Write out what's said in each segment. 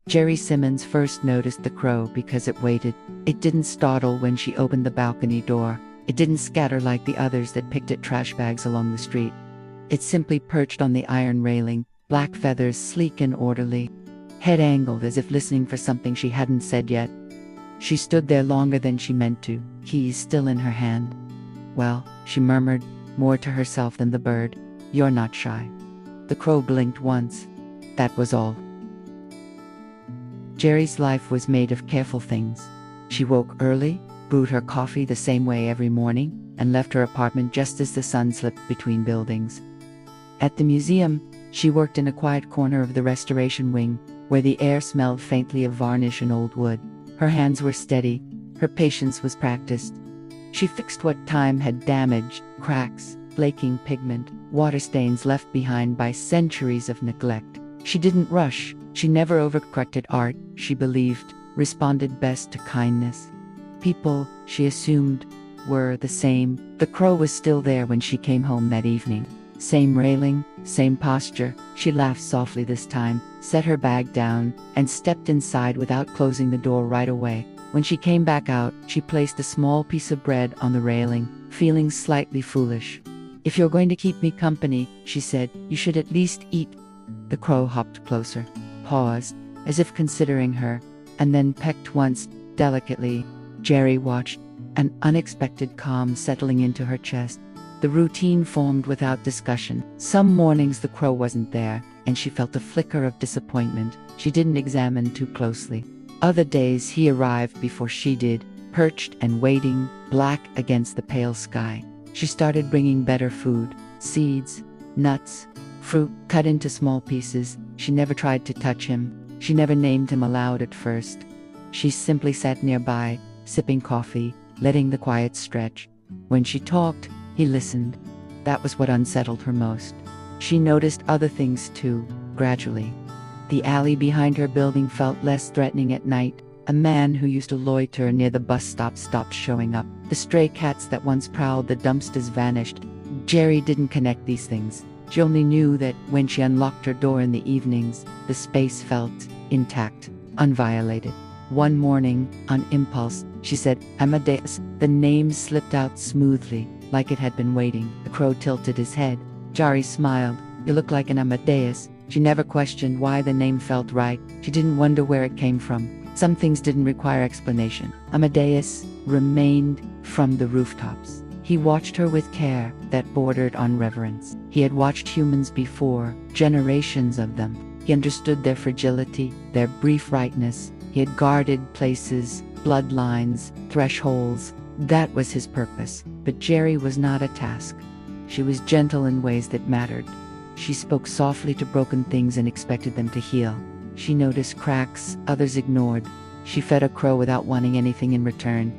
Jerry Simmons first noticed the crow because it waited. It didn't startle when she opened the balcony door. It didn't scatter like the others that picked at trash bags along the street. It simply perched on the iron railing, black feathers sleek and orderly, head angled as if listening for something she hadn't said yet. She stood there longer than she meant to, keys still in her hand. "Well," she murmured, more to herself than the bird, "you're not shy." The crow blinked once. That was all. Jerry's life was made of careful things. She woke early, brewed her coffee the same way every morning, and left her apartment just as the sun slipped between buildings. At the museum, she worked in a quiet corner of the restoration wing, where the air smelled faintly of varnish and old wood. Her hands were steady, her patience was practiced. She fixed what time had damaged: cracks, flaking pigment, water stains left behind by centuries of neglect. She didn't rush. She never overcorrected. Art, she believed, responded best to kindness. People, she assumed, were the same. The crow was still there when she came home that evening. Same railing, same posture. She laughed softly this time, set her bag down, and stepped inside without closing the door right away. When she came back out, she placed a small piece of bread on the railing, feeling slightly foolish. "If you're going to keep me company," she said, "you should at least eat." The crow hopped closer, paused, as if considering her, and then pecked once, delicately. Jerry watched, an unexpected calm settling into her chest. The routine formed without discussion. Some mornings the crow wasn't there, and she felt a flicker of disappointment. She didn't examine too closely. Other days he arrived before she did, perched and waiting, black against the pale sky. She started bringing better food: seeds, nuts, fruit cut into small pieces. She never tried to touch him. She never named him aloud at first. She simply sat nearby, sipping coffee, letting the quiet stretch. When she talked, he listened. That was what unsettled her most. She noticed other things too, gradually. The alley behind her building felt less threatening at night. A man who used to loiter near the bus stop stopped showing up. The stray cats that once prowled the dumpsters vanished. Jerry didn't connect these things. She only knew that when she unlocked her door in the evenings, the space felt intact, unviolated. One morning, on impulse, she said, "Amadeus." The name slipped out smoothly, like it had been waiting. The crow tilted his head. Jerry smiled. "You look like an Amadeus." She never questioned why the name felt right. She didn't wonder where it came from. Some things didn't require explanation. Amadeus remained from the rooftops. He watched her with care that bordered on reverence. He had watched humans before, generations of them. He understood their fragility, their brief rightness. He had guarded places, bloodlines, thresholds. That was his purpose. But Jerry was not a task. She was gentle in ways that mattered. She spoke softly to broken things and expected them to heal. She noticed cracks others ignored. She fed a crow without wanting anything in return.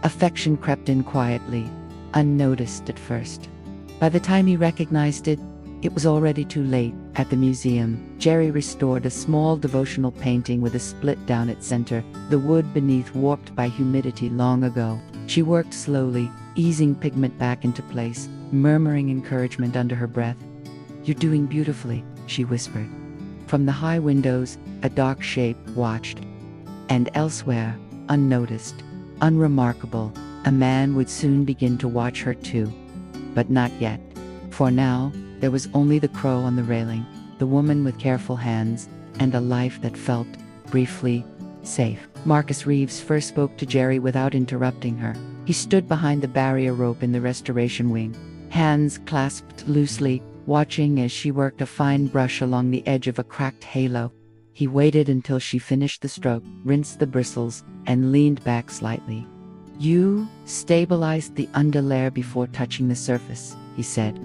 Affection crept in quietly, unnoticed at first. By the time he recognized it, it was already too late. At the museum, Jerry restored a small devotional painting with a split down its center, the wood beneath warped by humidity long ago. She worked slowly, easing pigment back into place, murmuring encouragement under her breath. "You're doing beautifully," she whispered. From the high windows, a dark shape watched. And elsewhere, unnoticed, unremarkable, a man would soon begin to watch her too. But not yet. For now, there was only the crow on the railing, the woman with careful hands, and a life that felt, briefly, safe. Marcus Reeves first spoke to Jerry without interrupting her. He stood behind the barrier rope in the restoration wing, hands clasped loosely, watching as she worked a fine brush along the edge of a cracked halo. He waited until she finished the stroke, rinsed the bristles, and leaned back slightly. "You stabilized the underlayer before touching the surface," he said.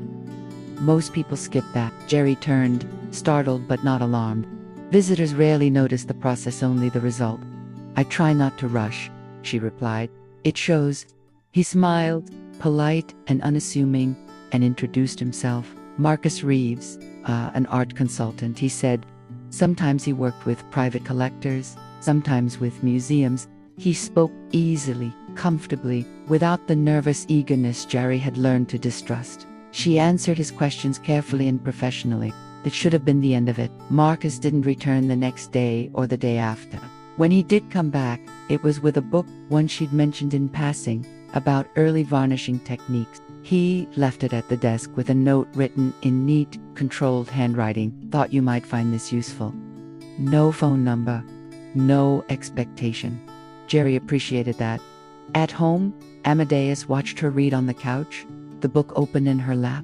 "Most people skip that." Jerry turned, startled but not alarmed. "Visitors rarely notice the process, only the result." "I try not to rush," she replied. "It shows." He smiled, polite and unassuming, and introduced himself. "Marcus Reeves, an art consultant," he said. Sometimes he worked with private collectors, sometimes with museums. He spoke easily, comfortably, without the nervous eagerness Jerry had learned to distrust. She answered his questions carefully and professionally. That should have been the end of it. Marcus didn't return the next day or the day after. When he did come back, it was with a book, one she'd mentioned in passing, about early varnishing techniques. He left it at the desk with a note written in neat, controlled handwriting. Thought you might find this useful. No phone number, no expectation. Jerry appreciated that. At home, Amadeus watched her read on the couch, the book open in her lap.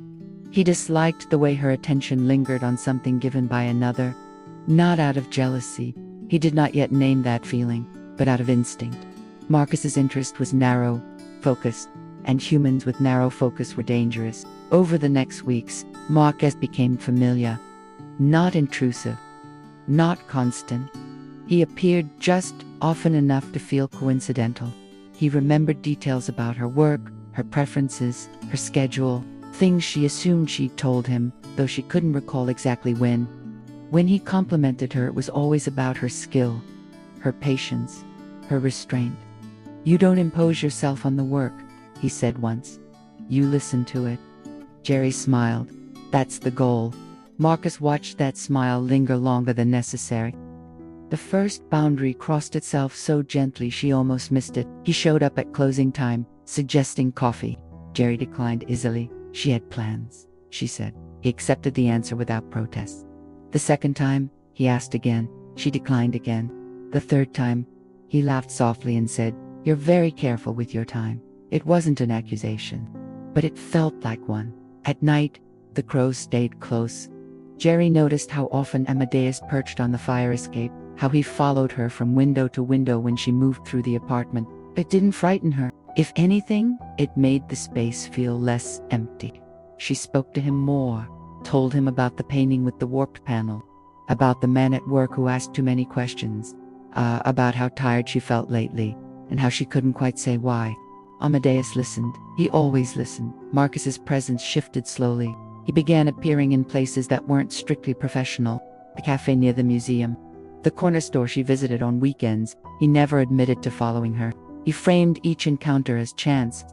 He disliked the way her attention lingered on something given by another, not out of jealousy. He did not yet name that feeling, but out of instinct. Marcus's interest was narrow, focused, and humans with narrow focus were dangerous. Over the next weeks, Marcus became familiar, not intrusive, not constant. He appeared just often enough to feel coincidental. He remembered details about her work, her preferences, her schedule, things she assumed she'd told him, though she couldn't recall exactly when. When he complimented her, it was always about her skill, her patience, her restraint. "You don't impose yourself on the work," he said once. "You listen to it." Jerry smiled. That's the goal. Marcus watched that smile linger longer than necessary. The first boundary crossed itself so gently she almost missed it. He showed up at closing time, suggesting coffee. Jerry declined easily. She had plans, she said. He accepted the answer without protest. The second time, he asked again. She declined again. The third time, he laughed softly and said, "You're very careful with your time." It wasn't an accusation, but it felt like one. At night, the crows stayed close. Jerry noticed how often Amadeus perched on the fire escape, how he followed her from window to window when she moved through the apartment. It didn't frighten her. If anything, it made the space feel less empty. She spoke to him more, told him about the painting with the warped panel, about the man at work who asked too many questions, about how tired she felt lately, and how she couldn't quite say why. Amadeus listened. He always listened. Marcus's presence shifted slowly. He began appearing in places that weren't strictly professional. The cafe near the museum, the corner store she visited on weekends. He never admitted to following her. He framed each encounter as chance.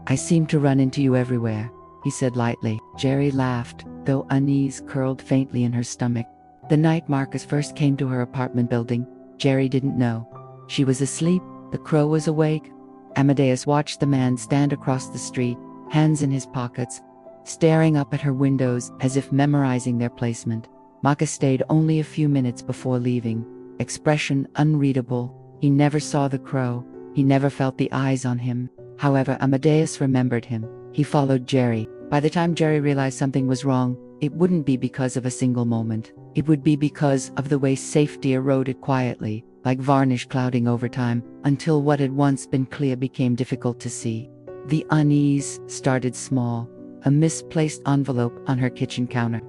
"I seem to run into you everywhere," he said lightly. Jerry laughed, though unease curled faintly in her stomach. The night Marcus first came to her apartment building, Jerry didn't know. She was asleep, the crow was awake. Amadeus watched the man stand across the street, hands in his pockets, staring up at her windows as if memorizing their placement. Marcus stayed only a few minutes before leaving, expression unreadable. He never saw the crow. He never felt the eyes on him. However, Amadeus remembered him. He followed Jerry. By the time Jerry realized something was wrong, it wouldn't be because of a single moment. It would be because of the way safety eroded quietly, like varnish clouding over time, until what had once been clear became difficult to see. The unease started small, a misplaced envelope on her kitchen counter,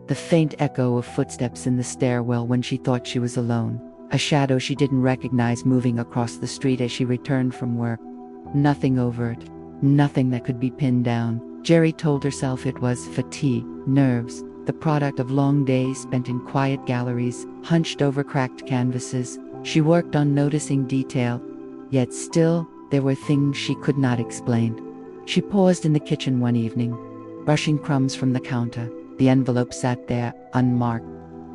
the faint echo of footsteps in the stairwell when she thought she was alone, a shadow she didn't recognize moving across the street as she returned from work. Nothing overt, nothing that could be pinned down. Jerry told herself it was fatigue, nerves, the product of long days spent in quiet galleries, hunched over cracked canvases. She worked on noticing detail, yet still there were things she could not explain. She paused in the kitchen one evening, brushing crumbs from the counter. The envelope sat there, unmarked.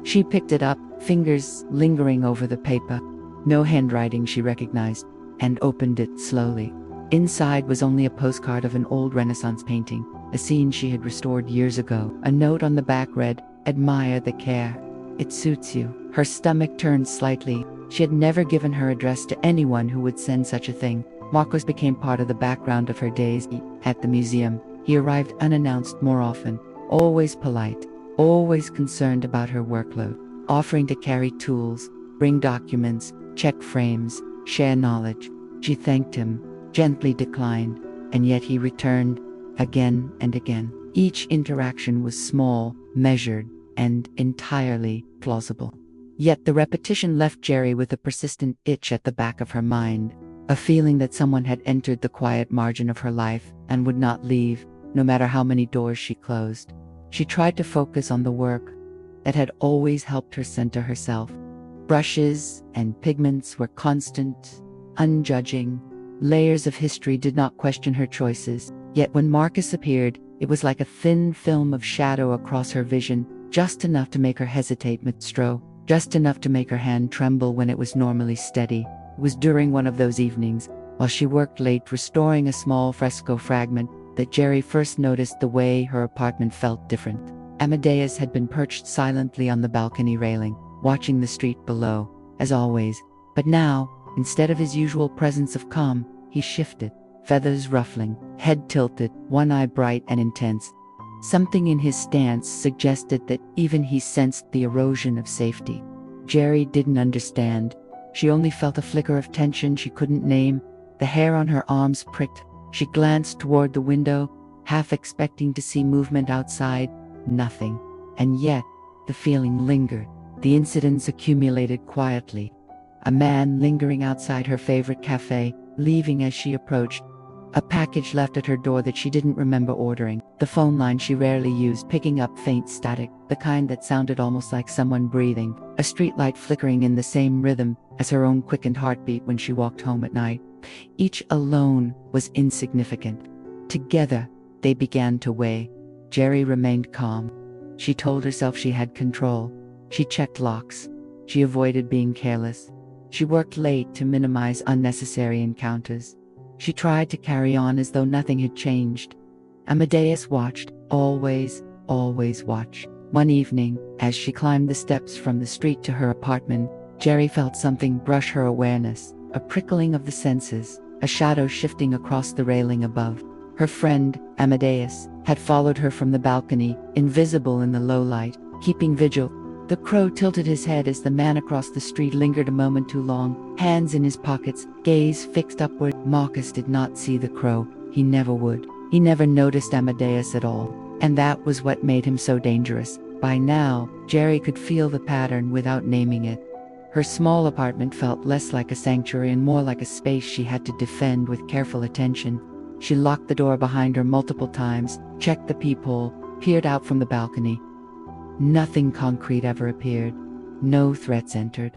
She picked it up, fingers lingering over the paper. No handwriting she recognized, and opened it slowly. Inside was only a postcard of an old Renaissance painting, a scene she had restored years ago. A note on the back read, "Admire the care. It suits you." Her stomach turned slightly. She had never given her address to anyone who would send such a thing. Marcus became part of the background of her days at the museum. He arrived unannounced more often, always polite, always concerned about her workload, offering to carry tools, bring documents, check frames, share knowledge. She thanked him, gently declined, and yet he returned again and again. Each interaction was small, measured, and entirely plausible. Yet the repetition left Jerry with a persistent itch at the back of her mind, a feeling that someone had entered the quiet margin of her life and would not leave, no matter how many doors she closed. She tried to focus on the work that had always helped her center herself. Brushes and pigments were constant, unjudging. Layers of history did not question her choices. Yet when Marcus appeared, it was like a thin film of shadow across her vision, just enough to make her hesitate mid-stroke, just enough to make her hand tremble when it was normally steady. It was during one of those evenings, while she worked late restoring a small fresco fragment, that Jerry first noticed the way her apartment felt different. Amadeus had been perched silently on the balcony railing, watching the street below, as always, but now, instead of his usual presence of calm, he shifted, feathers ruffling, head tilted, one eye bright and intense. Something in his stance suggested that even he sensed the erosion of safety. Jerry didn't understand. She only felt a flicker of tension she couldn't name. The hair on her arms pricked. She glanced toward the window, half expecting to see movement outside. Nothing. And yet, the feeling lingered. The incidents accumulated quietly. A man lingering outside her favorite cafe, leaving as she approached. A package left at her door that she didn't remember ordering. The phone line she rarely used, picking up faint static, the kind that sounded almost like someone breathing. A streetlight flickering in the same rhythm as her own quickened heartbeat when she walked home at night. Each alone was insignificant. Together, they began to weigh. Jerry remained calm. She told herself she had control. She checked locks. She avoided being careless. She worked late to minimize unnecessary encounters. She tried to carry on as though nothing had changed. Amadeus watched, always watched. One evening, as she climbed the steps from the street to her apartment, Jerry felt something brush her awareness, a prickling of the senses, a shadow shifting across the railing above. Her friend, Amadeus, had followed her from the balcony, invisible in the low light, keeping vigil. The crow tilted his head as the man across the street lingered a moment too long, hands in his pockets, gaze fixed upward. Marcus did not see the crow. He never would. He never noticed Amadeus at all. And that was what made him so dangerous. By now, Jerry could feel the pattern without naming it. Her small apartment felt less like a sanctuary and more like a space she had to defend with careful attention. She locked the door behind her multiple times, checked the peephole, peered out from the balcony. Nothing concrete ever appeared. No threats entered.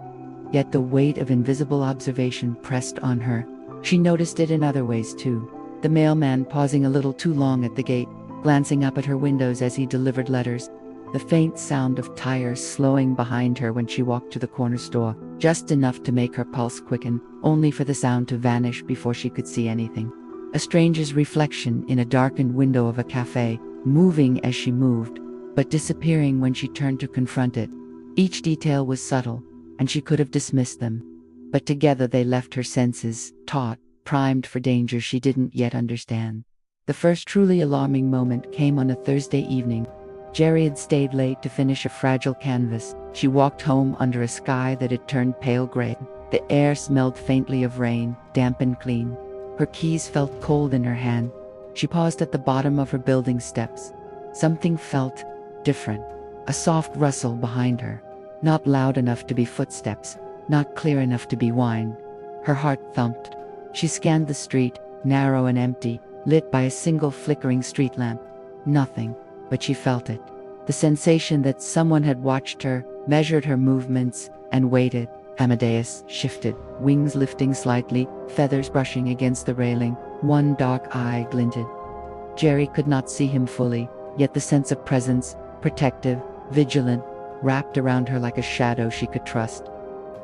Yet the weight of invisible observation pressed on her. She noticed it in other ways too. The mailman pausing a little too long at the gate, glancing up at her windows as he delivered letters. The faint sound of tires slowing behind her when she walked to the corner store, just enough to make her pulse quicken, only for the sound to vanish before she could see anything. A stranger's reflection in a darkened window of a cafe, moving as she moved, but disappearing when she turned to confront it. Each detail was subtle, and she could have dismissed them. But together they left her senses, taut, primed for danger she didn't yet understand. The first truly alarming moment came on a Thursday evening. Jerry had stayed late to finish a fragile canvas. She walked home under a sky that had turned pale gray. The air smelled faintly of rain, damp and clean. Her keys felt cold in her hand. She paused at the bottom of her building steps. Something felt different. A soft rustle behind her. Not loud enough to be footsteps, not clear enough to be whine. Her heart thumped. She scanned the street, narrow and empty, lit by a single flickering street lamp. Nothing, but she felt it. The sensation that someone had watched her, measured her movements, and waited. Amadeus shifted, wings lifting slightly, feathers brushing against the railing. One dark eye glinted. Jerry could not see him fully, yet the sense of presence, protective, vigilant, wrapped around her like a shadow she could trust.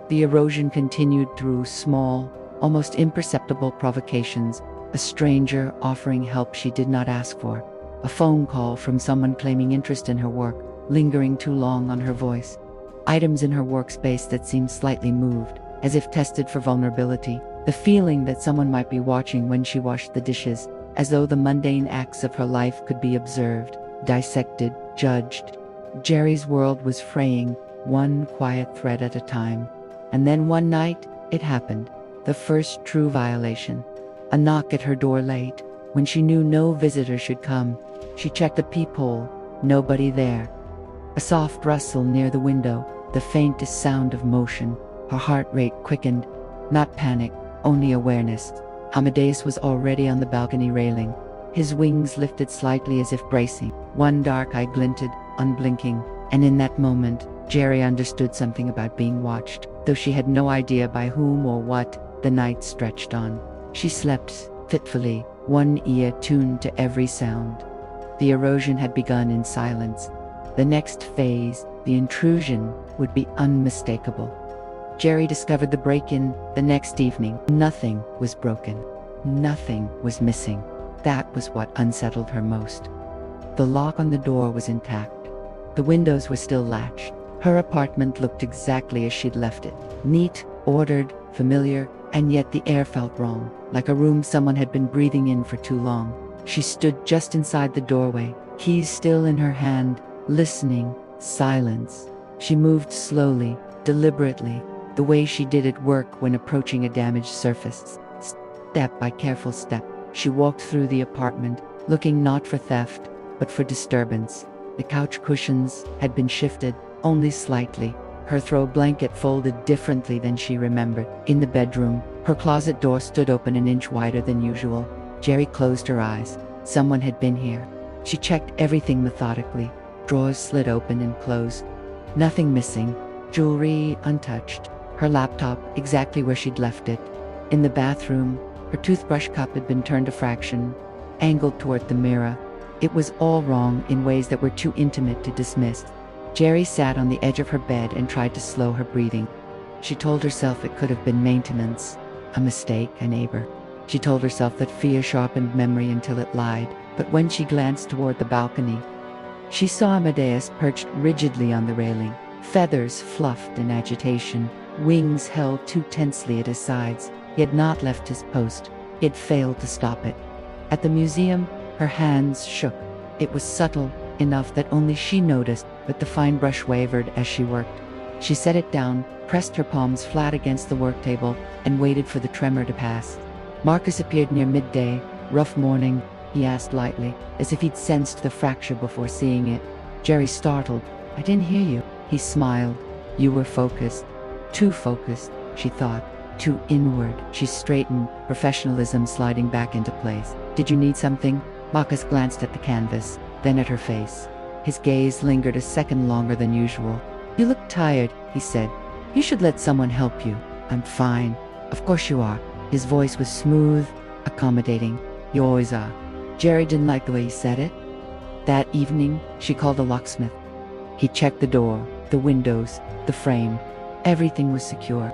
The erosion continued through small, almost imperceptible provocations, a stranger offering help she did not ask for, a phone call from someone claiming interest in her work, lingering too long on her voice, items in her workspace that seemed slightly moved, as if tested for vulnerability, the feeling that someone might be watching when she washed the dishes, as though the mundane acts of her life could be observed, dissected, judged. Jerry's world was fraying, one quiet thread at a time. And then one night, it happened. The first true violation. A knock at her door late, when she knew no visitor should come. She checked the peephole. Nobody there. A soft rustle near the window, the faintest sound of motion. Her heart rate quickened. Not panic, only awareness. Amadeus was already on the balcony railing. His wings lifted slightly as if bracing. One dark eye glinted, unblinking. And in that moment, Jerry understood something about being watched. Though she had no idea by whom or what, the night stretched on. She slept fitfully, one ear tuned to every sound. The erosion had begun in silence. The next phase, the intrusion, would be unmistakable. Jerry discovered the break-in the next evening. Nothing was broken. Nothing was missing. That was what unsettled her most. The lock on the door was intact. The windows were still latched. Her apartment looked exactly as she'd left it. Neat, ordered, familiar, and yet the air felt wrong, like a room someone had been breathing in for too long. She stood just inside the doorway, keys still in her hand, listening. Silence. She moved slowly, deliberately, the way she did at work when approaching a damaged surface. Step by careful step, she walked through the apartment, looking not for theft, but for disturbance. The couch cushions had been shifted, only slightly, her throw blanket folded differently than she remembered. In the bedroom, her closet door stood open an inch wider than usual. Jerry closed her eyes. Someone had been here. She checked everything methodically. Drawers slid open and closed. Nothing missing. Jewelry untouched. Her laptop exactly where she'd left it. In the bathroom, her toothbrush cup had been turned a fraction, angled toward the mirror. It was all wrong in ways that were too intimate to dismiss. Jerry sat on the edge of her bed and tried to slow her breathing. She told herself it could have been maintenance, a mistake, a neighbor. She told herself that fear sharpened memory until it lied. But when she glanced toward the balcony, she saw Amadeus perched rigidly on the railing, feathers fluffed in agitation, wings held too tensely at his sides. He had not left his post. He had failed to stop it. At the museum, her hands shook. It was subtle enough that only she noticed, but the fine brush wavered as she worked. She set it down, pressed her palms flat against the work table, and waited for the tremor to pass. Marcus appeared near midday. "Rough morning?" he asked lightly, as if he'd sensed the fracture before seeing it. Jerry startled. "I didn't hear you." He smiled. "You were focused. Too focused," she thought. Too inward. She straightened, professionalism sliding back into place. "Did you need something?" Marcus glanced at the canvas, then at her face. His gaze lingered a second longer than usual. "You look tired," he said. "You should let someone help you." "I'm fine." "Of course you are." His voice was smooth, accommodating. "You always are." Jerry didn't like the way he said it. That evening, she called a locksmith. He checked the door, the windows, the frame. Everything was secure.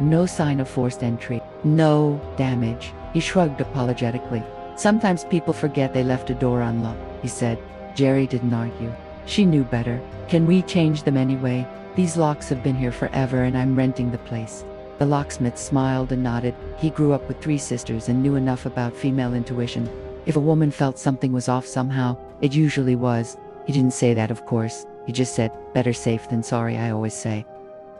No sign of forced entry. No damage. He shrugged apologetically. "Sometimes people forget they left a door unlocked," he said. Jerry didn't argue. She knew better. "Can we change them anyway? These locks have been here forever and I'm renting the place." The locksmith smiled and nodded. He grew up with 3 sisters and knew enough about female intuition. If a woman felt something was off somehow, it usually was. He didn't say that, of course. He just said, "Better safe than sorry, I always say."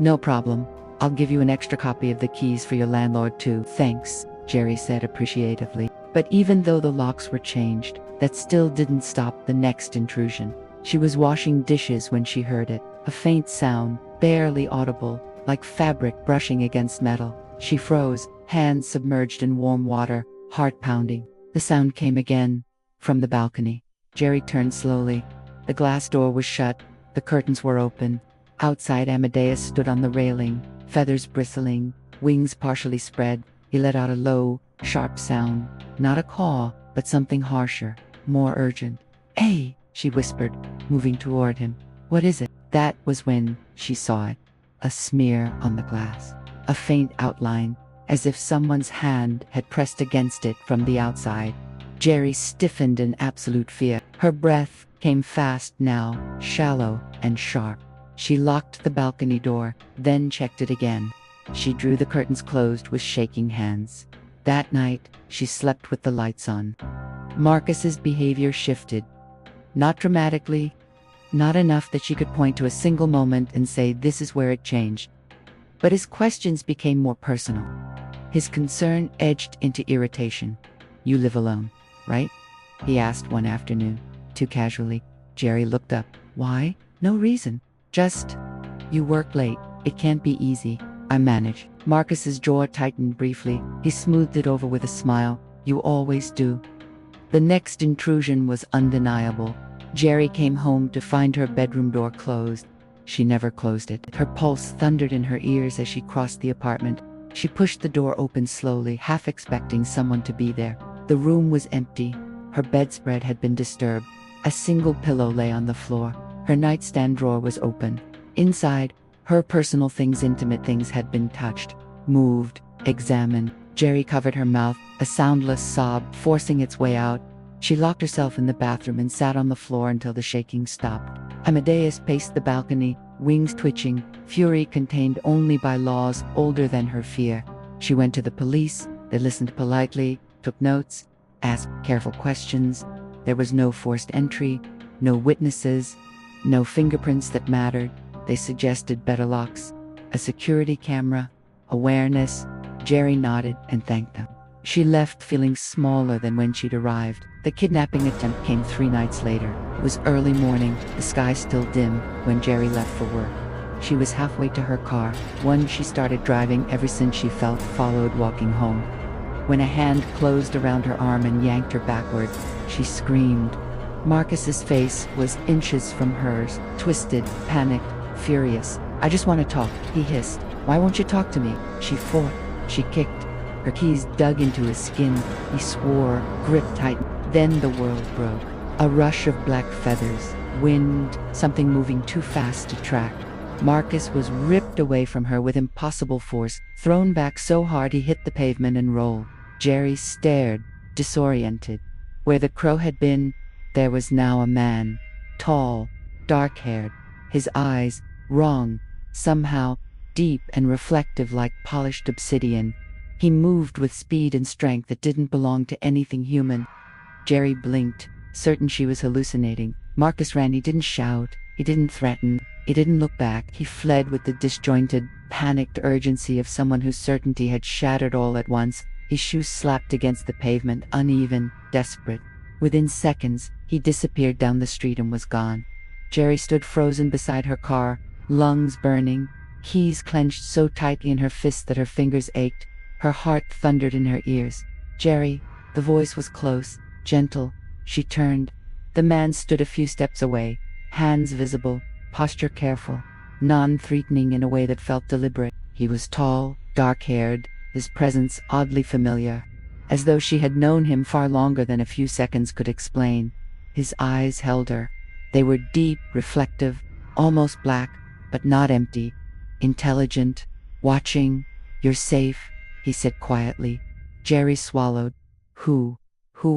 "No problem. I'll give you an extra copy of the keys for your landlord too." "Thanks," Jerry said appreciatively. But even though the locks were changed, that still didn't stop the next intrusion. She was washing dishes when she heard it. A faint sound, barely audible, like fabric brushing against metal. She froze, hands submerged in warm water, heart pounding. The sound came again, from the balcony. Jerry turned slowly. The glass door was shut, the curtains were open. Outside, Amadeus stood on the railing, feathers bristling, wings partially spread. He let out a low, sharp sound. Not a caw, but something harsher, more urgent. "Hey," she whispered, moving toward him. "What is it?" That was when she saw it. A smear on the glass. A faint outline, as if someone's hand had pressed against it from the outside. Jerry stiffened in absolute fear. Her breath came fast now, shallow and sharp. She locked the balcony door, then checked it again. She drew the curtains closed with shaking hands. That night, she slept with the lights on. Marcus's behavior shifted. Not dramatically, not enough that she could point to a single moment and say this is where it changed. But his questions became more personal. His concern edged into irritation. "You live alone, right?" he asked one afternoon, too casually. Jerry looked up. "Why?" "No reason. Just, you work late. It can't be easy. I manage." Marcus's jaw tightened briefly. He smoothed it over with a smile. "You always do." The next intrusion was undeniable. Jerry came home to find her bedroom door closed. She never closed it. Her pulse thundered in her ears as she crossed the apartment. She pushed the door open slowly, half expecting someone to be there. The room was empty. Her bedspread had been disturbed. A single pillow lay on the floor. Her nightstand drawer was open. Inside, her personal things, intimate things had been touched, moved, examined. Jerry covered her mouth, a soundless sob forcing its way out. She locked herself in the bathroom and sat on the floor until the shaking stopped. Amadeus paced the balcony, wings twitching, fury contained only by laws older than her fear. She went to the police. They listened politely, took notes, asked careful questions. There was no forced entry, no witnesses, no fingerprints that mattered. They suggested better locks, a security camera, awareness. Jerry nodded and thanked them. She left feeling smaller than when she'd arrived. The kidnapping attempt came 3 nights later. It was early morning, the sky still dim, when Jerry left for work. She was halfway to her car, one she started driving ever since she felt followed walking home. When a hand closed around her arm and yanked her backward, she screamed. Marcus's face was inches from hers, twisted, panicked, furious. "I just want to talk," he hissed. "Why won't you talk to me?" She fought. She kicked. Her keys dug into his skin. He swore, grip tightened. Then the world broke. A rush of black feathers, wind, something moving too fast to track. Marcus was ripped away from her with impossible force, thrown back so hard he hit the pavement and rolled. Jerry stared, disoriented. Where the crow had been, there was now a man, tall, dark-haired, his eyes, wrong, somehow, deep and reflective like polished obsidian. He moved with speed and strength that didn't belong to anything human. Jerry blinked, certain she was hallucinating. Marcus ran. He didn't shout. He didn't threaten. He didn't look back. He fled with the disjointed, panicked urgency of someone whose certainty had shattered all at once. His shoes slapped against the pavement, uneven, desperate. Within seconds, he disappeared down the street and was gone. Jerry stood frozen beside her car, lungs burning, keys clenched so tightly in her fists that her fingers ached. Her heart thundered in her ears. "Jerry." The voice was close, gentle. She turned. The man stood a few steps away, hands visible, posture careful, non-threatening in a way that felt deliberate. He was tall, dark-haired, his presence oddly familiar, as though she had known him far longer than a few seconds could explain. His eyes held her. They were deep, reflective, almost black, but not empty, intelligent, watching. "You're safe," he said quietly. Jerry swallowed. Who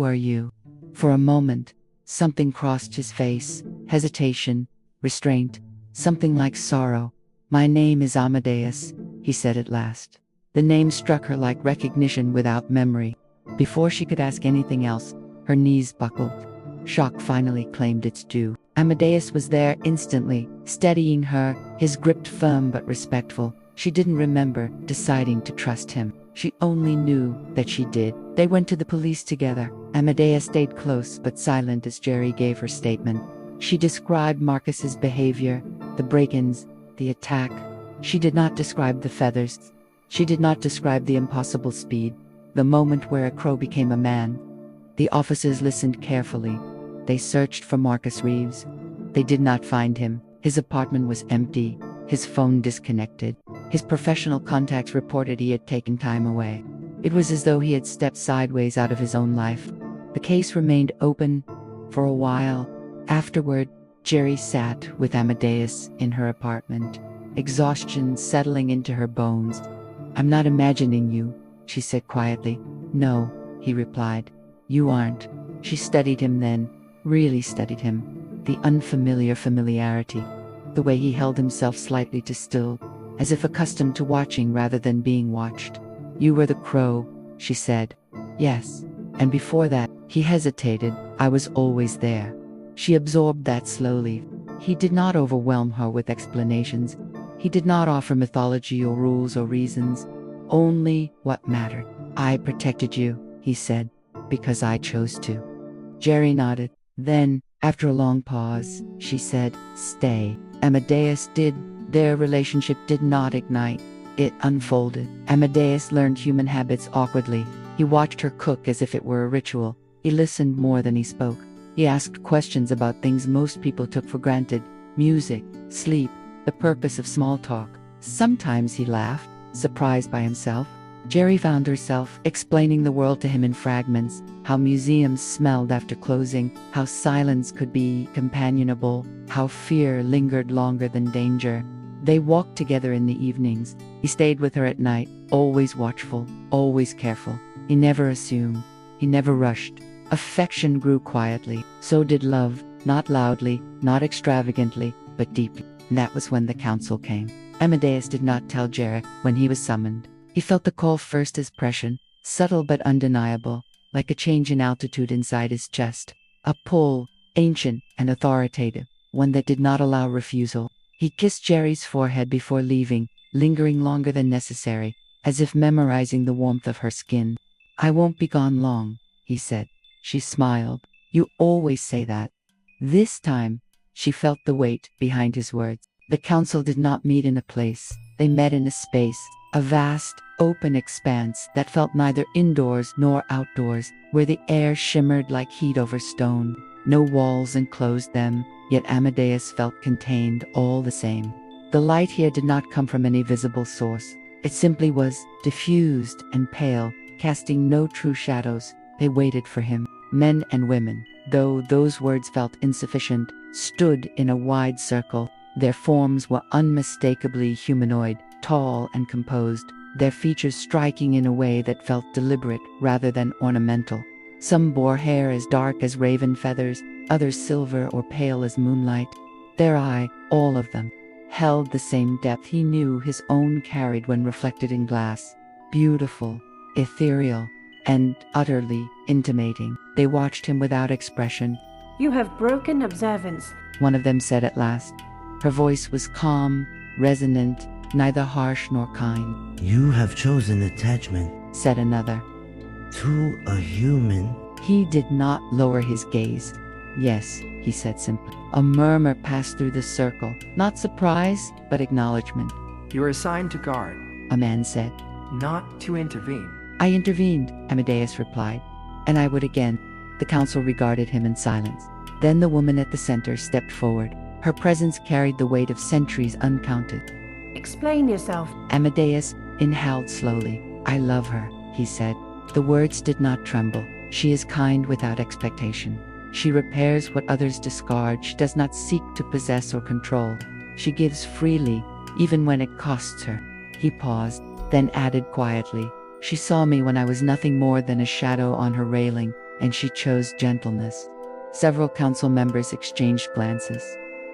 are you?" For a moment, something crossed his face, hesitation, restraint, something like sorrow. "My name is Amadeus," he said at last. The name struck her like recognition without memory. Before she could ask anything else, her knees buckled. Shock finally claimed its due. Amadeus was there instantly, steadying her, his grip firm but respectful. She didn't remember deciding to trust him. She only knew that she did. They went to the police together. Amadeus stayed close but silent as Jerry gave her statement. She described Marcus's behavior, the break-ins, the attack. She did not describe the feathers. She did not describe the impossible speed, the moment where a crow became a man. The officers listened carefully. They searched for Marcus Reeves. They did not find him. His apartment was empty, his phone disconnected. His professional contacts reported he had taken time away. It was as though he had stepped sideways out of his own life. The case remained open for a while. Afterward, Jerry sat with Amadeus in her apartment, exhaustion settling into her bones. "I'm not imagining you," she said quietly. "No," he replied. "You aren't." She studied him then, really studied him. The unfamiliar familiarity, the way he held himself slightly too still, as if accustomed to watching rather than being watched. "You were the crow," she said. "Yes. And before that," he hesitated, "I was always there." She absorbed that slowly. He did not overwhelm her with explanations. He did not offer mythology or rules or reasons. Only what mattered. "I protected you," he said, "because I chose to." Jerry nodded. Then, after a long pause, she said, "Stay." Amadeus did. Their relationship did not ignite. It unfolded. Amadeus learned human habits awkwardly. He watched her cook as if it were a ritual. He listened more than he spoke. He asked questions about things most people took for granted: music, sleep, the purpose of small talk. Sometimes he laughed, surprised by himself. Jerry found herself explaining the world to him in fragments, how museums smelled after closing, how silence could be companionable, how fear lingered longer than danger. They walked together in the evenings. He stayed with her at night, always watchful, always careful. He never assumed. He never rushed. Affection grew quietly. So did love, not loudly, not extravagantly, but deeply. And that was when the council came. Amadeus did not tell Jerry when he was summoned. He felt the call first as pression, subtle but undeniable, like a change in altitude inside his chest. A pull, ancient and authoritative, one that did not allow refusal. He kissed Jerry's forehead before leaving, lingering longer than necessary, as if memorizing the warmth of her skin. "I won't be gone long," he said. She smiled. "You always say that." This time, she felt the weight behind his words. The council did not meet in a place. They met in a space, a vast, open expanse that felt neither indoors nor outdoors, where the air shimmered like heat over stone. No walls enclosed them, yet Amadeus felt contained all the same. The light here did not come from any visible source. It simply was, diffused and pale, casting no true shadows. They waited for him. Men and women, though those words felt insufficient, stood in a wide circle. Their forms were unmistakably humanoid, tall and composed, their features striking in a way that felt deliberate rather than ornamental. Some bore hair as dark as raven feathers, others silver or pale as moonlight. Their eye, all of them, held the same depth he knew his own carried when reflected in glass. Beautiful, ethereal, and utterly intimating. They watched him without expression. "You have broken observance," one of them said at last. Her voice was calm, resonant, neither harsh nor kind. "You have chosen attachment," said another. "To a human." He did not lower his gaze. "Yes," he said simply. A murmur passed through the circle, not surprise, but acknowledgement. "You are assigned to guard," a man said. "not to intervene." "I intervened," Amadeus replied, "and I would again." The council regarded him in silence. Then the woman at the center stepped forward. Her presence carried the weight of centuries uncounted. "Explain yourself." Amadeus inhaled slowly. "I love her," he said. The words did not tremble. "She is kind without expectation. She repairs what others discard. She does not seek to possess or control. She gives freely, even when it costs her." He paused, then added quietly, "She saw me when I was nothing more than a shadow on her railing, and she chose gentleness." Several council members exchanged glances.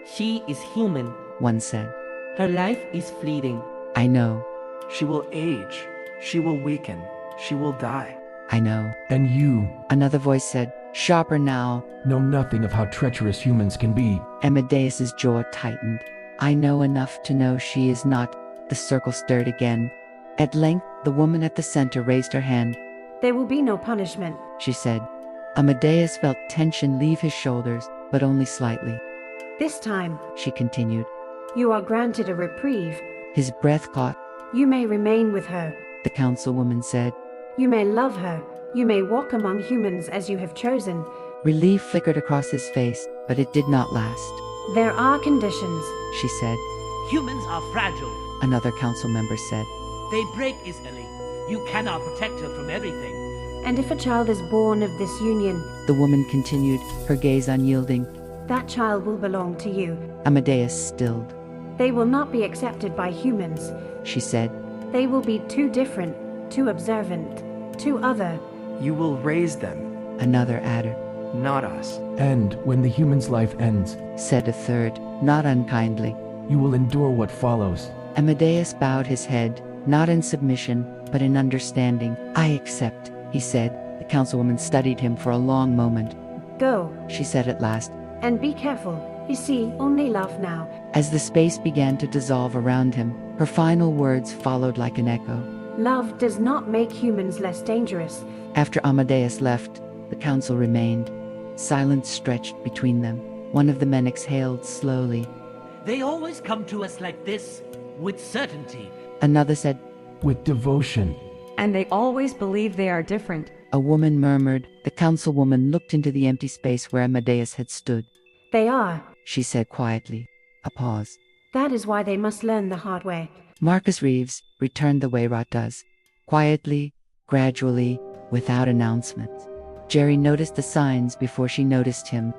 "She is human," one said. "Her life is fleeting." "I know." "She will age. She will weaken. She will die." "I know." "And you," another voice said, sharper now, "know nothing of how treacherous humans can be." Amadeus's jaw tightened. "I know enough to know she is not." The circle stirred again. At length, the woman at the center raised her hand. "There will be no punishment," she said. Amadeus felt tension leave his shoulders, but only slightly. "This time," she continued. "you are granted a reprieve. His breath caught. You may remain with her. The councilwoman said. You may love her. You may walk among humans as you have chosen. Relief flickered across his face, but it did not last. There are conditions," she said. Humans are fragile. Another council member said. They break easily. You cannot protect her from everything. "And if a child is born of this union," the woman continued, her gaze unyielding, "that child will belong to you. Amadeus stilled. They will not be accepted by humans," she said. "They will be too different, too observant, too other." "You will raise them," another added. "not us." "And when the human's life ends," said a third, not unkindly, "you will endure what follows." Amadeus bowed his head, not in submission, but in understanding. "I accept," he said. The councilwoman studied him for a long moment. "Go," she said at last, "and be careful. You see, only love now." As the space began to dissolve around him, her final words followed like an echo. "Love does not make humans less dangerous." After Amadeus left, the council remained. Silence stretched between them. One of the men exhaled slowly. They always come to us like this, with certainty. Another said, "With devotion." And they always believe they are different. A woman murmured. The councilwoman looked into the empty space where Amadeus had stood. "They are," she said quietly. A pause. "That is why they must learn the hard way." Marcus Reeves returned the way Rot does. quietly, gradually, without announcement. Jerry noticed the signs before she noticed him.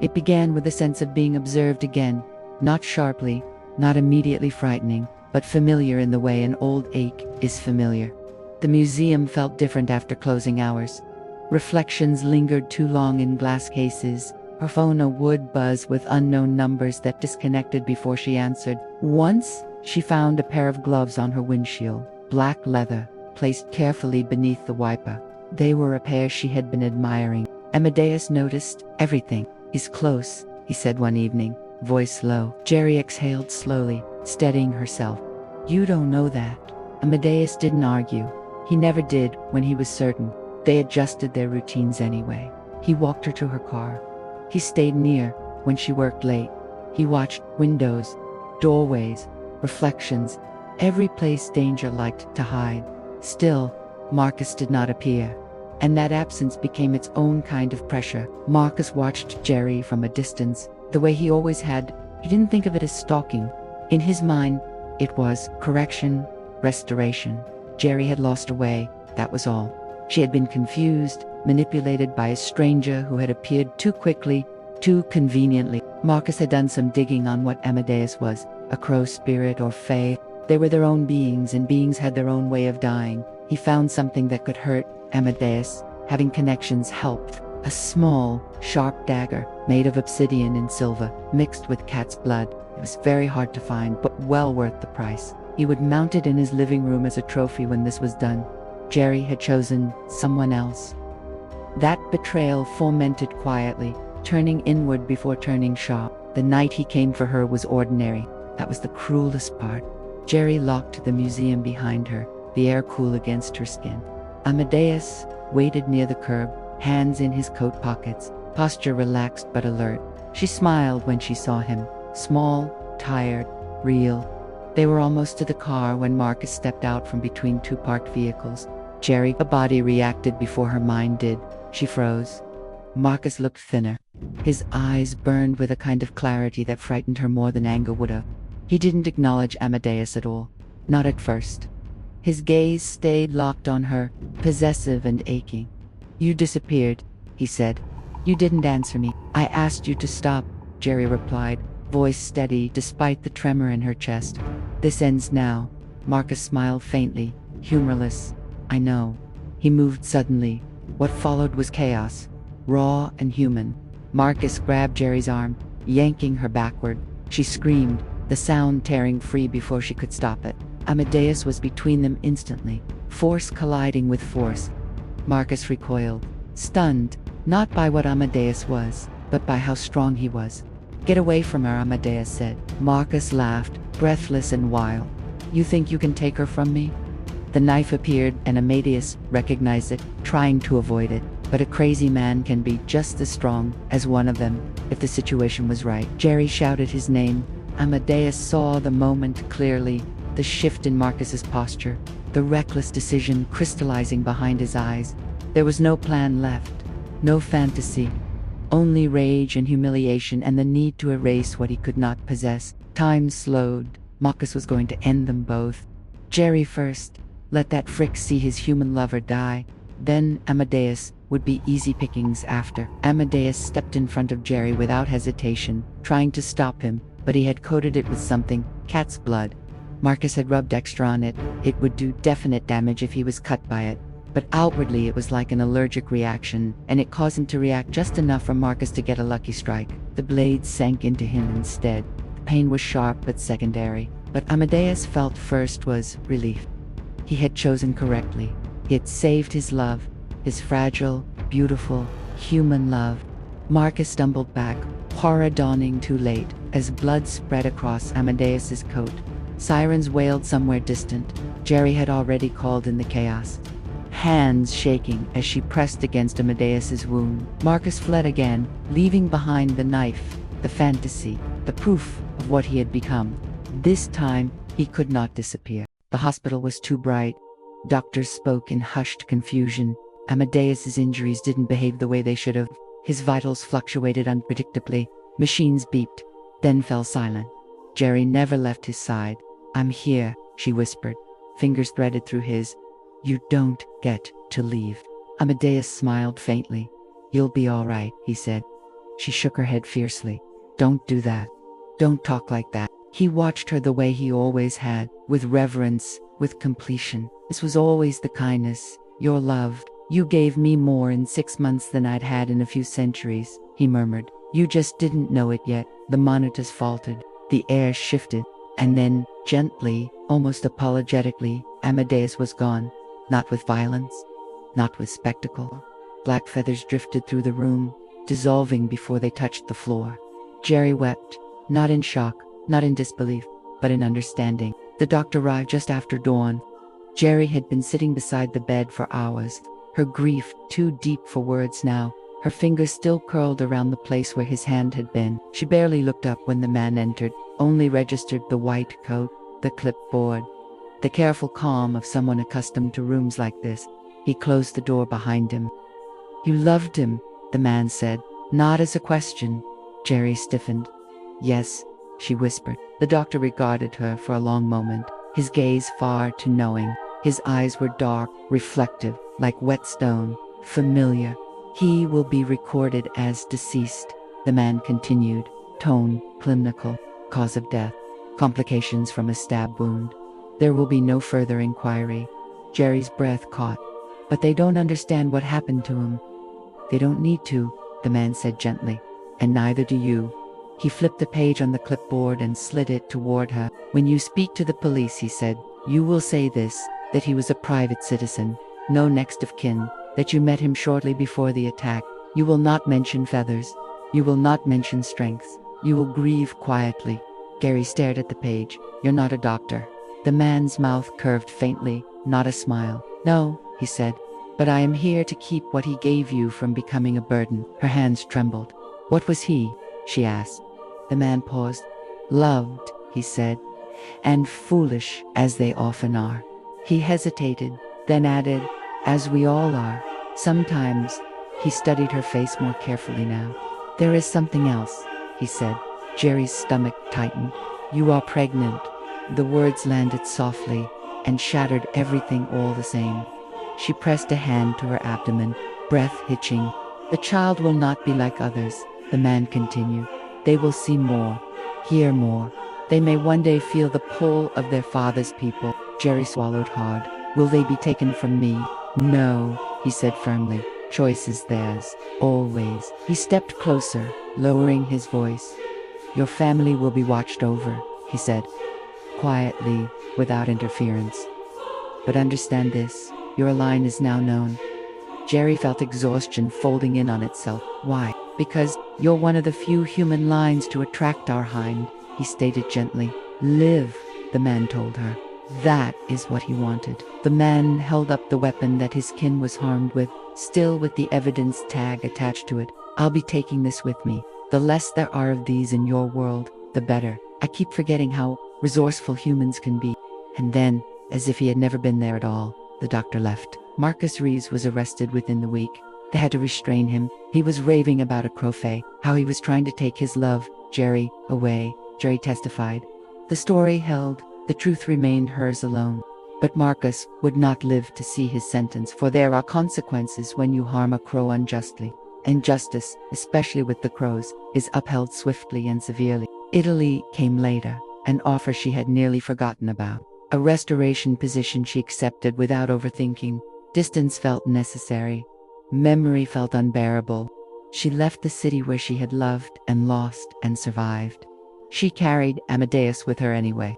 It began with a sense of being observed again, not sharply, not immediately frightening, but familiar in the way an old ache is familiar. The museum felt different after closing hours. Reflections lingered too long in glass cases. Her phone would buzz with unknown numbers that disconnected before she answered. Once, she found a pair of gloves on her windshield, black leather, placed carefully beneath the wiper. They were a pair she had been admiring. Amadeus noticed everything. "He's close," he said one evening, voice low. Jerry exhaled slowly, steadying herself. "You don't know that." Amadeus didn't argue. He never did when he was certain. They adjusted their routines anyway. He walked her to her car. He stayed near when she worked late. He watched windows, doorways, reflections, every place danger liked to hide. Still, Marcus did not appear, and that absence became its own kind of pressure. Marcus watched Jerry from a distance, the way he always had. He didn't think of it as stalking. In his mind, it was correction, restoration. Jerry had lost her way, that was all. She had been confused, manipulated by a stranger who had appeared too quickly, too conveniently. Marcus had done some digging on what Amadeus was, a crow spirit or fae. They were their own beings, and beings had their own way of dying. He found something that could hurt Amadeus. Having connections helped. A small, sharp dagger, made of obsidian and silver, mixed with cat's blood. It was very hard to find, but well worth the price. He would mount it in his living room as a trophy when this was done. Jerry had chosen someone else. That betrayal fomented quietly, turning inward before turning sharp. The night he came for her was ordinary. That was the cruelest part. Jerry locked the museum behind her, the air cool against her skin. Amadeus waited near the curb, hands in his coat pockets, posture relaxed but alert. She smiled when she saw him, small, tired, real. They were almost to the car when Marcus stepped out from between two parked vehicles. Jerry's body reacted before her mind did. She froze. Marcus looked thinner. His eyes burned with a kind of clarity that frightened her more than anger would have. He didn't acknowledge Amadeus at all. Not at first. His gaze stayed locked on her, possessive and aching. "You disappeared," he said. "You didn't answer me." "I asked you to stop," Jerry replied, voice steady despite the tremor in her chest. "This ends now." Marcus smiled faintly, humorless. "I know." He moved suddenly. What followed was chaos, raw and human. Marcus grabbed Jerry's arm, yanking her backward. She screamed, the sound tearing free before she could stop it. Amadeus was between them instantly, force colliding with force. Marcus recoiled, stunned, not by what Amadeus was, but by how strong he was. "Get away from her," Amadeus said. Marcus laughed, breathless and wild. "You think you can take her from me?" The knife appeared, and Amadeus recognized it, trying to avoid it. But a crazy man can be just as strong as one of them, if the situation was right. Jerry shouted his name. Amadeus saw the moment clearly, the shift in Marcus's posture, the reckless decision crystallizing behind his eyes. There was no plan left, no fantasy, only rage and humiliation and the need to erase what he could not possess. Time slowed. Marcus was going to end them both. Jerry first. Let that frick see his human lover die. Then Amadeus would be easy pickings after. Amadeus stepped in front of Jerry without hesitation, trying to stop him, but he had coated it with something, cat's blood. Marcus had rubbed extra on it. It would do definite damage if he was cut by it. But outwardly it was like an allergic reaction, and it caused him to react just enough for Marcus to get a lucky strike. The blade sank into him instead. The pain was sharp but secondary. But Amadeus felt first was relief. He had chosen correctly. He had saved his love, his fragile, beautiful, human love. Marcus stumbled back, horror dawning too late, as blood spread across Amadeus's coat. Sirens wailed somewhere distant. Jerry had already called in the chaos. Hands shaking as she pressed against Amadeus's wound. Marcus fled again, leaving behind the knife, the fantasy, the proof of what he had become. This time, he could not disappear. The hospital was too bright. Doctors spoke in hushed confusion. Amadeus's injuries didn't behave the way they should have. His vitals fluctuated unpredictably. Machines beeped, then fell silent. Jerry never left his side. "I'm here," she whispered. Fingers threaded through his. You don't get to leave. Amadeus smiled faintly. You'll be all right, he said. She shook her head fiercely. Don't do that. Don't talk like that. He watched her the way he always had, with reverence, with completion. This was always the kindness. You're loved. You gave me more in 6 months than I'd had in a few centuries, he murmured. You just didn't know it yet. The monitors faltered. The air shifted. And then, gently, almost apologetically, Amadeus was gone. Not with violence, not with spectacle. Black feathers drifted through the room, dissolving before they touched the floor. Jerry wept, not in shock, not in disbelief, but in understanding. The doctor arrived just after dawn. Jerry had been sitting beside the bed for hours, her grief too deep for words now, her fingers still curled around the place where his hand had been. She barely looked up when the man entered, only registered the white coat, the clipboard. The careful calm of someone accustomed to rooms like this. He closed the door behind him. You loved him, the man said, not as a question. Jerry stiffened. Yes, she whispered. The doctor regarded her for a long moment, his gaze far too knowing. His eyes were dark, reflective, like wet stone, familiar. He will be recorded as deceased, the man continued, tone clinical, cause of death, complications from a stab wound. There will be no further inquiry. Jerry's breath caught. But they don't understand what happened to him. They don't need to, the man said gently, and neither do you. He flipped the page on the clipboard and slid it toward her. When you speak to the police, he said, you will say this, that he was a private citizen, no next of kin, that you met him shortly before the attack. You will not mention feathers. You will not mention strengths. You will grieve quietly. Gary stared at the page. You're not a doctor. The man's mouth curved faintly, not a smile. No, he said, but I am here to keep what he gave you from becoming a burden. Her hands trembled. What was he? She asked. The man paused. Loved, he said, and foolish, as they often are. He hesitated, then added, as we all are. Sometimes. He studied her face more carefully now. There is something else, he said. Jerry's stomach tightened. You are pregnant. The words landed softly and shattered everything all the same. She pressed a hand to her abdomen, breath hitching. The child will not be like others, the man continued. They will see more, hear more. They may one day feel the pull of their father's people. Jerry swallowed hard. Will they be taken from me? No, he said firmly. Choice is theirs, always. He stepped closer, lowering his voice. Your family will be watched over, he said, quietly, without interference. But understand this, your line is now known. Jerry felt exhaustion folding in on itself. Why? Because you're one of the few human lines to attract our hind, he stated gently. Live, the man told her. That is what he wanted. The man held up the weapon that his kin was harmed with, still with the evidence tag attached to it. I'll be taking this with me. The less there are of these in your world, the better. I keep forgetting how resourceful humans can be. And then, as if he had never been there at all, the doctor left. Marcus Reeves was arrested within the week. They had to restrain him. He was raving about a crowfay, how he was trying to take his love, Jerry, away. Jerry testified. The story held. The truth remained hers alone. But Marcus would not live to see his sentence, for there are consequences when you harm a crow unjustly. And justice, especially with the crows, is upheld swiftly and severely. Italy came later, an offer she had nearly forgotten about. A restoration position she accepted without overthinking. Distance felt necessary. Memory felt unbearable. She left the city where she had loved and lost and survived. She carried Amadeus with her anyway.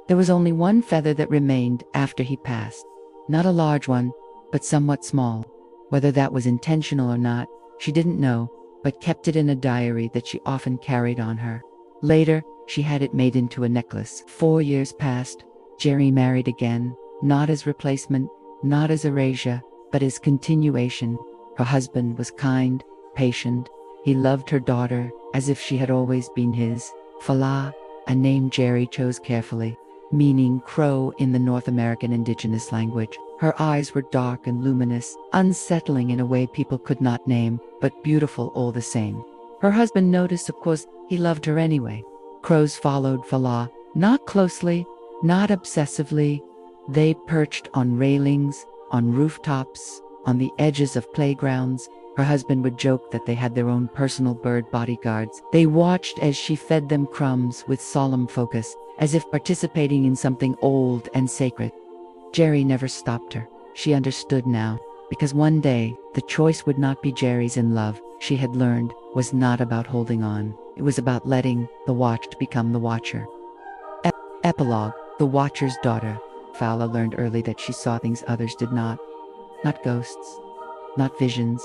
There was only one feather that remained after he passed. Not a large one, but somewhat small. Whether that was intentional or not, she didn't know, but kept it in a diary that she often carried on her. Later, she had it made into a necklace. 4 years passed. Jerry married again, not as replacement, not as erasure, but as continuation. Her husband was kind, patient. He loved her daughter as if she had always been his. Fala, a name Jerry chose carefully, meaning crow in the North American indigenous language. Her eyes were dark and luminous, unsettling in a way people could not name, but beautiful all the same. Her husband noticed, of course, he loved her anyway. Crows followed Fala, not closely, not obsessively. They perched on railings, On rooftops, on the edges of playgrounds, her husband would joke that they had their own personal bird bodyguards. They watched as she fed them crumbs with solemn focus, as if participating in something old and sacred. Jerry never stopped her. She understood now, because one day, the choice would not be Jerry's, and love, she had learned, was not about holding on. It was about letting the watched become the watcher. Epilogue. The Watcher's Daughter. Fala learned early that she saw things others did not. Not ghosts. Not visions.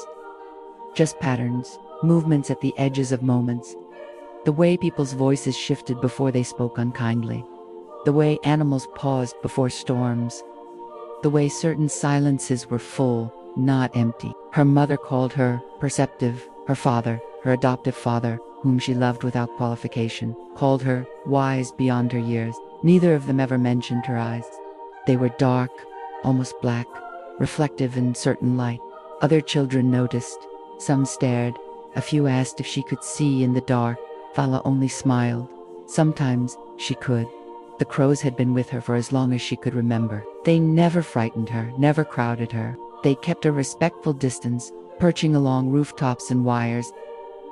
Just patterns, movements at the edges of moments. The way people's voices shifted before they spoke unkindly. The way animals paused before storms. The way certain silences were full, not empty. Her mother called her perceptive. Her father, her adoptive father, whom she loved without qualification, called her wise beyond her years. Neither of them ever mentioned her eyes. They were dark, almost black, reflective in certain light. Other children noticed. Some stared. A few asked if she could see in the dark. Fala only smiled. Sometimes she could. The crows had been with her for as long as she could remember. They never frightened her, never crowded her. They kept a respectful distance, perching along rooftops and wires,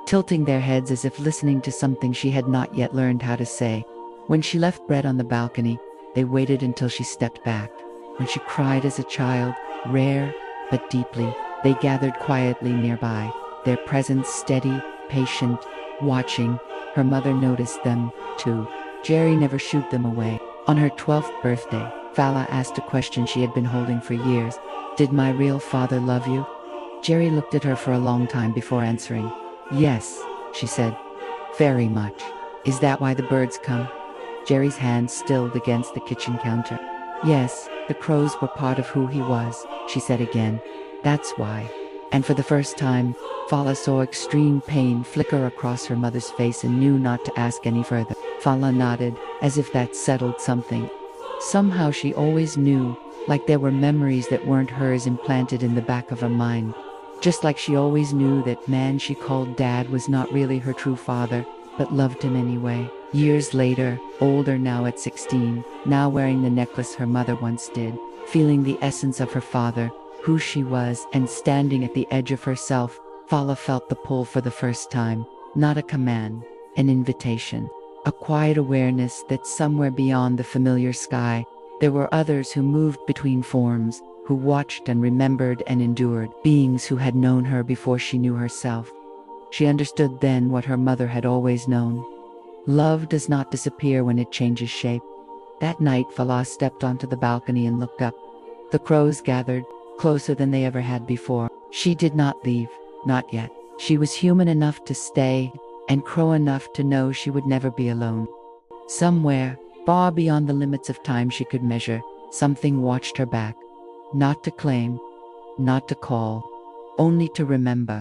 tilting their heads as if listening to something she had not yet learned how to say. When she left bread on the balcony, they waited until she stepped back. When she cried as a child, rare but deeply, they gathered quietly nearby, their presence steady, patient, watching. Her mother noticed them, too. Jerry never shooed them away. On her 12th birthday, Fala asked a question she had been holding for years. Did my real father love you? Jerry looked at her for a long time before answering. Yes, she said. Very much. Is that why the birds come? Jerry's hand stilled against the kitchen counter. Yes, the crows were part of who he was, she said again. That's why. And for the first time, Fala saw extreme pain flicker across her mother's face and knew not to ask any further. Fala nodded, as if that settled something. Somehow she always knew, like there were memories that weren't hers implanted in the back of her mind. Just like she always knew that man she called Dad was not really her true father, but loved him anyway. Years later, older now at 16, now wearing the necklace her mother once did, feeling the essence of her father, who she was, and standing at the edge of herself, Fala felt the pull for the first time. Not a command, an invitation. A quiet awareness that somewhere beyond the familiar sky, there were others who moved between forms, who watched and remembered and endured, beings who had known her before she knew herself. She understood then what her mother had always known. Love does not disappear when it changes shape. That night, Fala stepped onto the balcony and looked up. The crows gathered, closer than they ever had before. She did not leave, not yet. She was human enough to stay, and crow enough to know she would never be alone. Somewhere, far beyond the limits of time she could measure, something watched her back. Not to claim, not to call, only to remember.